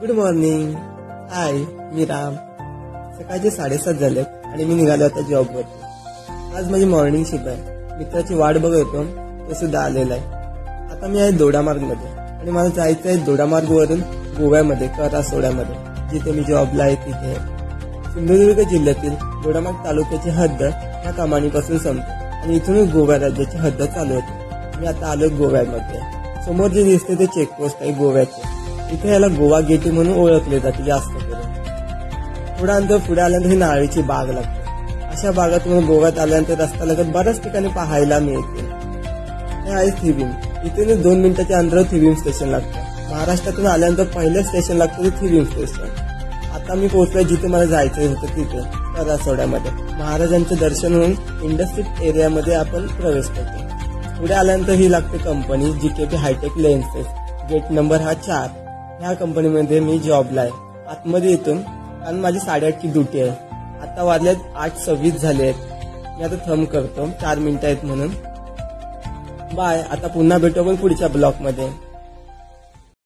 Good morning. Hi, मी राम. सकाळचे 7:30 झालेत आणि मी निघालो आता जॉबवरती. आज माझी मॉर्निंग शिफ्ट आहे. मित्राची वाट बघत होतो, तो सुद्धा आलेला आहे. आता मी आहे दोडामार्गमध्ये आणि मला जायचं आहे दोडामार्गवरून गोव्यामध्ये, करासोड्यामध्ये, जिथे मी जॉबला आहे तिथे. सिंधुदुर्ग जिल्ह्यातील दोडामार्ग तालुक्याची हद्द ह्या कमानीपासून संपते आणि इथूनच गोवा राज्याची हद्द चालू होते. मी आता आलो गोव्यामध्ये. समोर जे दिसते ते चेकपोस्ट आहे गोव्याचे. इथे याला गोवा गेट म्हणून ओळखले जाते जास्त करून. थोडा अंतर पुढे आल्यानंतर ही नारळीची बाग लागते. अशा बागातून गोव्यात आल्यानंतर रस्ता लगत बऱ्याच ठिकाणी पाहायला मिळते. हे आहे थिविम. इथे 2 मिनिटाच्या अंतरावर थिविम स्टेशन लागतं. महाराष्ट्रातून आल्यानंतर पहिलं स्टेशन लागतं ते थिविम स्टेशन. आता मी पोहोचलोय जिथे मला जायचं होतं तिथे, करासोड्यामध्ये. महाराजांचं दर्शन होऊन इंडस्ट्रियल एरियामध्ये आपण प्रवेश करतो. पुढे आल्यानंतर ही लागते company GKP hitech lenses. Gate number हा 4. ह्या कंपनीमध्ये मी जॉबला आहे. आतमध्ये येतून कारण माझी 8:30ची ड्युटी आहे. आता वाजल्यात 8:26 झाले आहेत. मी आता थंब करतो, 4 मिनिटं आहेत म्हणून. बाय. आता पुन्हा भेटू आपण पुढच्या ब्लॉकमध्ये.